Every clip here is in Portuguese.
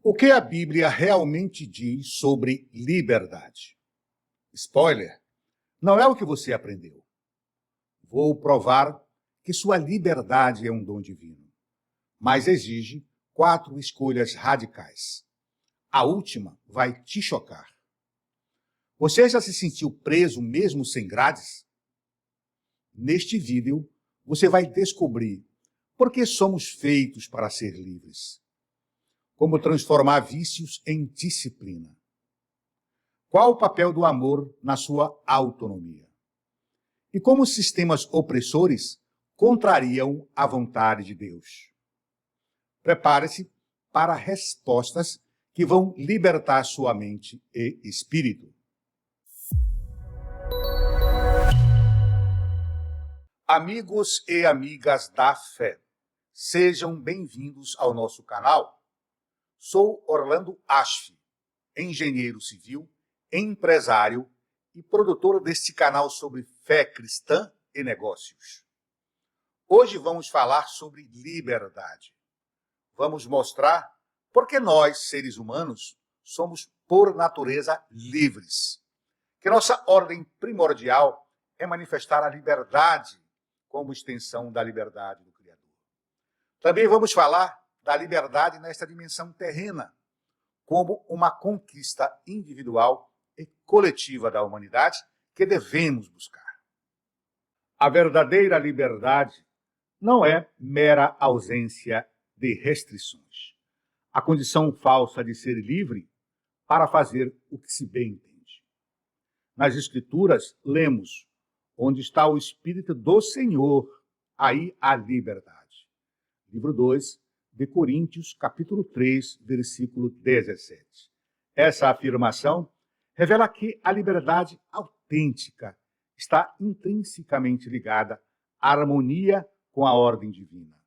O que a Bíblia realmente diz sobre liberdade? Spoiler, não é o que você aprendeu. Vou provar que sua liberdade é um dom divino, mas exige 4 escolhas radicais. A última vai te chocar. Você já se sentiu preso mesmo sem grades? Neste vídeo, você vai descobrir por que somos feitos para ser livres. Como transformar vícios em disciplina. Qual o papel do amor na sua autonomia? E como os sistemas opressores contrariam a vontade de Deus? Prepare-se para respostas que vão libertar sua mente e espírito. Amigos e amigas da fé, sejam bem-vindos ao nosso canal. Sou Orlando Asfi, engenheiro civil, empresário e produtor deste canal sobre fé cristã e negócios. Hoje vamos falar sobre liberdade. Vamos mostrar por que nós, seres humanos, somos por natureza livres. Que nossa ordem primordial é manifestar a liberdade como extensão da liberdade do Criador. Também vamos falar da liberdade nesta dimensão terrena, como uma conquista individual e coletiva da humanidade que devemos buscar. A verdadeira liberdade não é mera ausência de restrições. A condição falsa de ser livre para fazer o que se bem entende. Nas Escrituras, lemos: onde está o Espírito do Senhor, aí há liberdade. Livro 2 de Coríntios, capítulo 3, versículo 17. Essa afirmação revela que a liberdade autêntica está intrinsecamente ligada à harmonia com a ordem divina.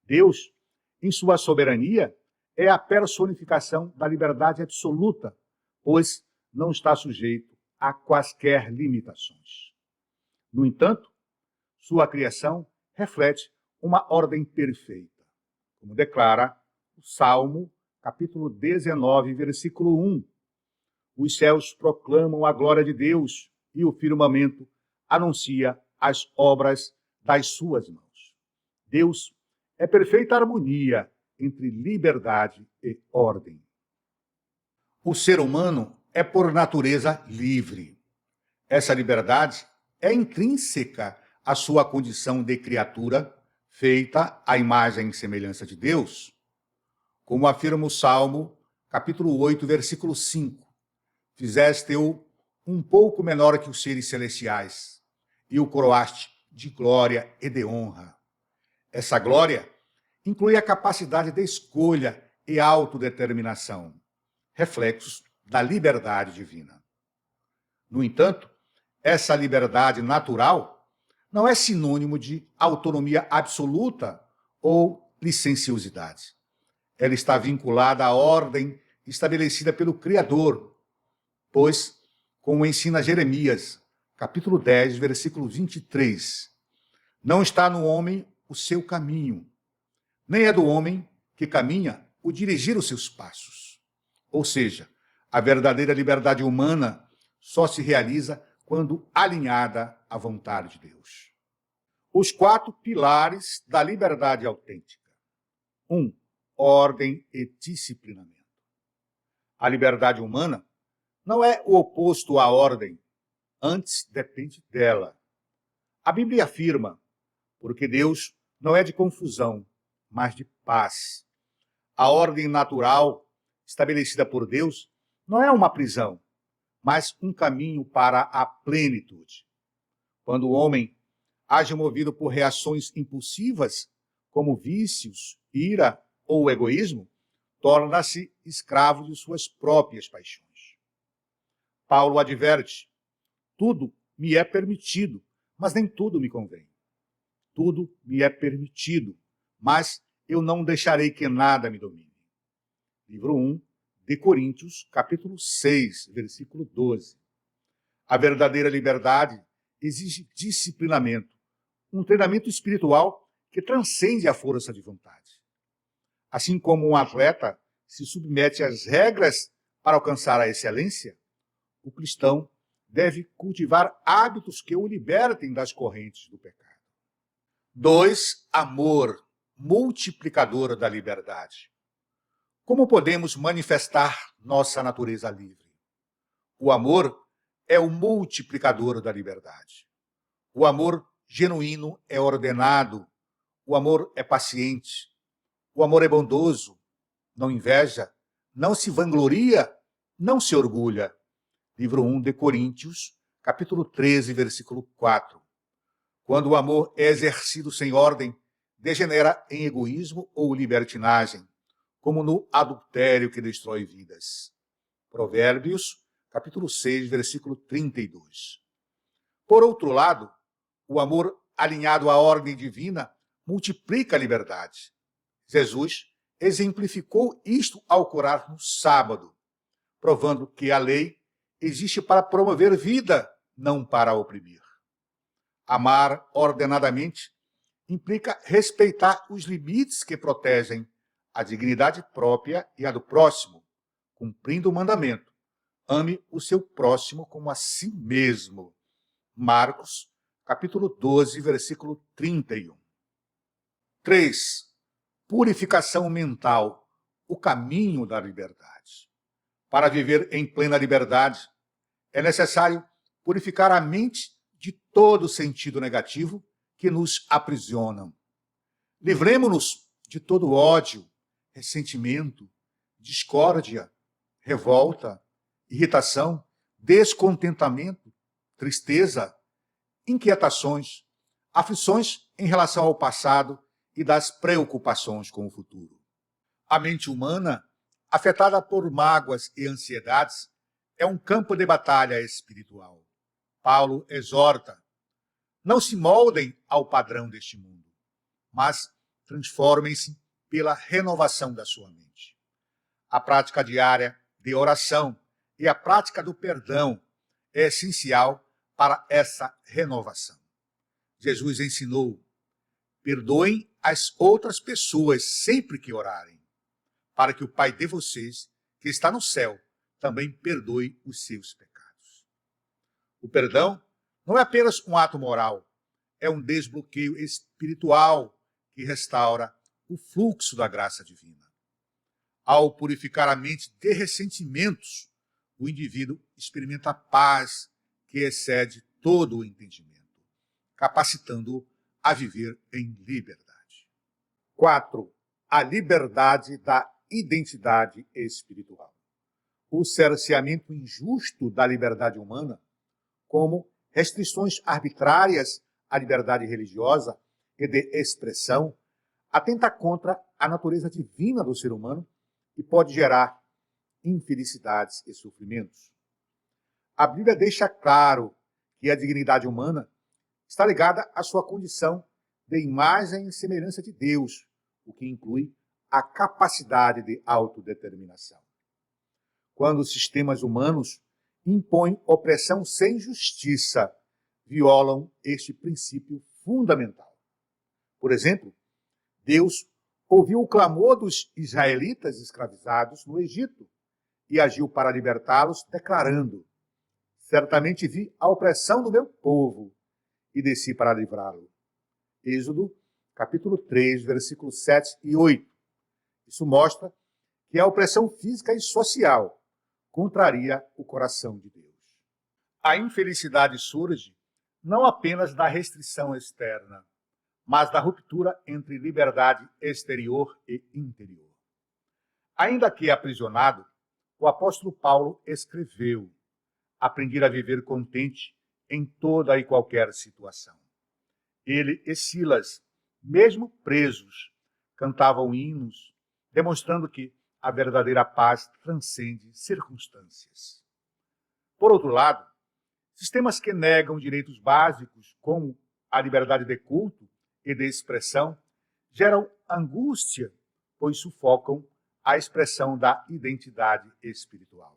Deus, em sua soberania, é a personificação da liberdade absoluta, pois não está sujeito a quaisquer limitações. No entanto, sua criação reflete uma ordem perfeita, como declara o Salmo, capítulo 19, versículo 1. Os céus proclamam a glória de Deus e o firmamento anuncia as obras das suas mãos. Deus é perfeita harmonia entre liberdade e ordem. O ser humano é por natureza livre. Essa liberdade é intrínseca à sua condição de criatura, feita à imagem e semelhança de Deus, como afirma o Salmo, capítulo 8, versículo 5. Fizeste-o um pouco menor que os seres celestiais, e o coroaste de glória e de honra. Essa glória inclui a capacidade de escolha e autodeterminação, reflexos da liberdade divina. No entanto, essa liberdade natural não é sinônimo de autonomia absoluta ou licenciosidade. Ela está vinculada à ordem estabelecida pelo Criador, pois, como ensina Jeremias, capítulo 10, versículo 23, não está no homem o seu caminho, nem é do homem que caminha o dirigir os seus passos. Ou seja, a verdadeira liberdade humana só se realiza quando alinhada à vontade de Deus. Os 4 pilares da liberdade autêntica. 1. Ordem e disciplinamento. A liberdade humana não é o oposto à ordem, antes depende dela. A Bíblia afirma, porque Deus não é de confusão, mas de paz. A ordem natural, estabelecida por Deus, não é uma prisão, mas um caminho para a plenitude. Quando o homem age movido por reações impulsivas, como vícios, ira ou egoísmo, torna-se escravo de suas próprias paixões. Paulo adverte: tudo me é permitido, mas nem tudo me convém. Tudo me é permitido, mas eu não deixarei que nada me domine. Livro 1 de Coríntios, capítulo 6, versículo 12. A verdadeira liberdade exige disciplinamento, um treinamento espiritual que transcende a força de vontade. Assim como um atleta se submete às regras para alcançar a excelência, o cristão deve cultivar hábitos que o libertem das correntes do pecado. 2. Amor, multiplicador da liberdade. Como podemos manifestar nossa natureza livre? O amor é o multiplicador da liberdade. O amor genuíno é ordenado. O amor é paciente. O amor é bondoso. Não inveja. Não se vangloria. Não se orgulha. Livro 1 de Coríntios, capítulo 13, versículo 4. Quando o amor é exercido sem ordem, degenera em egoísmo ou libertinagem, como no adultério que destrói vidas. Provérbios, capítulo 6, versículo 32. Por outro lado, o amor alinhado à ordem divina multiplica a liberdade. Jesus exemplificou isto ao curar no sábado, provando que a lei existe para promover vida, não para oprimir. Amar ordenadamente implica respeitar os limites que protegem a dignidade própria e a do próximo, cumprindo o mandamento: ame o seu próximo como a si mesmo. Marcos, capítulo 12, versículo 31. 3. Purificação mental, o caminho da liberdade. Para viver em plena liberdade, é necessário purificar a mente de todo sentido negativo que nos aprisionam. Livremo-nos de todo ódio, ressentimento, discórdia, revolta, irritação, descontentamento, tristeza, inquietações, aflições em relação ao passado e das preocupações com o futuro. A mente humana, afetada por mágoas e ansiedades, é um campo de batalha espiritual. Paulo exorta: não se moldem ao padrão deste mundo, mas transformem-se pela renovação da sua mente. A prática diária de oração e a prática do perdão é essencial para essa renovação. Jesus ensinou: perdoem as outras pessoas sempre que orarem, para que o Pai de vocês, que está no céu, também perdoe os seus pecados. O perdão não é apenas um ato moral, é um desbloqueio espiritual que restaura o fluxo da graça divina. Ao purificar a mente de ressentimentos, o indivíduo experimenta a paz que excede todo o entendimento, capacitando-o a viver em liberdade. 4. A liberdade da identidade espiritual. O cerceamento injusto da liberdade humana, como restrições arbitrárias à liberdade religiosa e de expressão, atenta contra a natureza divina do ser humano e pode gerar infelicidades e sofrimentos. A Bíblia deixa claro que a dignidade humana está ligada à sua condição de imagem e semelhança de Deus, o que inclui a capacidade de autodeterminação. Quando os sistemas humanos impõem opressão sem justiça, violam este princípio fundamental. Por exemplo, Deus ouviu o clamor dos israelitas escravizados no Egito e agiu para libertá-los, declarando: certamente vi a opressão do meu povo e desci para livrá-lo. Êxodo, capítulo 3, versículos 7 e 8. Isso mostra que a opressão física e social contraria o coração de Deus. A infelicidade surge não apenas da restrição externa, mas da ruptura entre liberdade exterior e interior. Ainda que aprisionado, o apóstolo Paulo escreveu: aprendi a viver contente em toda e qualquer situação. Ele e Silas, mesmo presos, cantavam hinos, demonstrando que a verdadeira paz transcende circunstâncias. Por outro lado, sistemas que negam direitos básicos, como a liberdade de culto e de expressão, geram angústia, pois sufocam a expressão da identidade espiritual.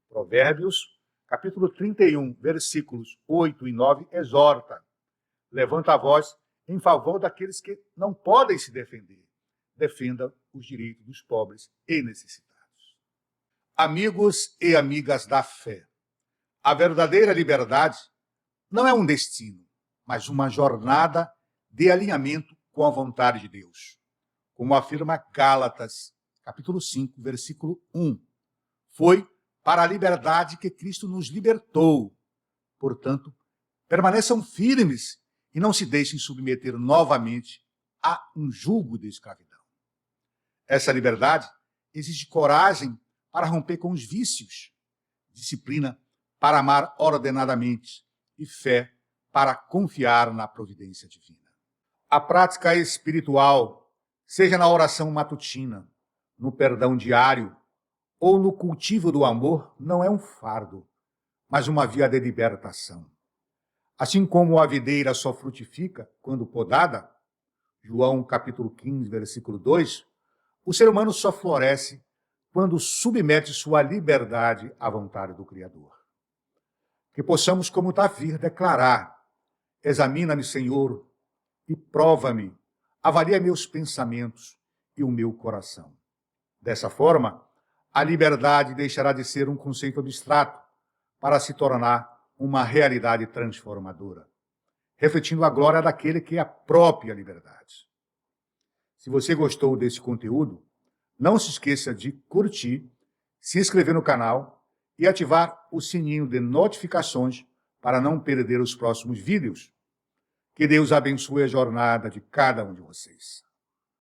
Provérbios, capítulo 31, versículos 8 e 9, exorta: levanta a voz em favor daqueles que não podem se defender. defenda os direitos dos pobres e necessitados. Amigos e amigas da fé, a verdadeira liberdade não é um destino, mas uma jornada de alinhamento com a vontade de Deus. Como afirma Gálatas, capítulo 5, versículo 1. Foi para a liberdade que Cristo nos libertou. Portanto, permaneçam firmes e não se deixem submeter novamente a um jugo de escravidão. Essa liberdade exige coragem para romper com os vícios, disciplina para amar ordenadamente e fé para confiar na providência divina. A prática espiritual, seja na oração matutina, no perdão diário ou no cultivo do amor, não é um fardo, mas uma via de libertação. Assim como a videira só frutifica quando podada, João capítulo 15, versículo 2, o ser humano só floresce quando submete sua liberdade à vontade do Criador. Que possamos, como Davi, declarar: examina-me, Senhor, e prova-me, avalia meus pensamentos e o meu coração. Dessa forma, a liberdade deixará de ser um conceito abstrato para se tornar uma realidade transformadora, refletindo a glória daquele que é a própria liberdade. Se você gostou desse conteúdo, não se esqueça de curtir, se inscrever no canal e ativar o sininho de notificações para não perder os próximos vídeos. Que Deus abençoe a jornada de cada um de vocês.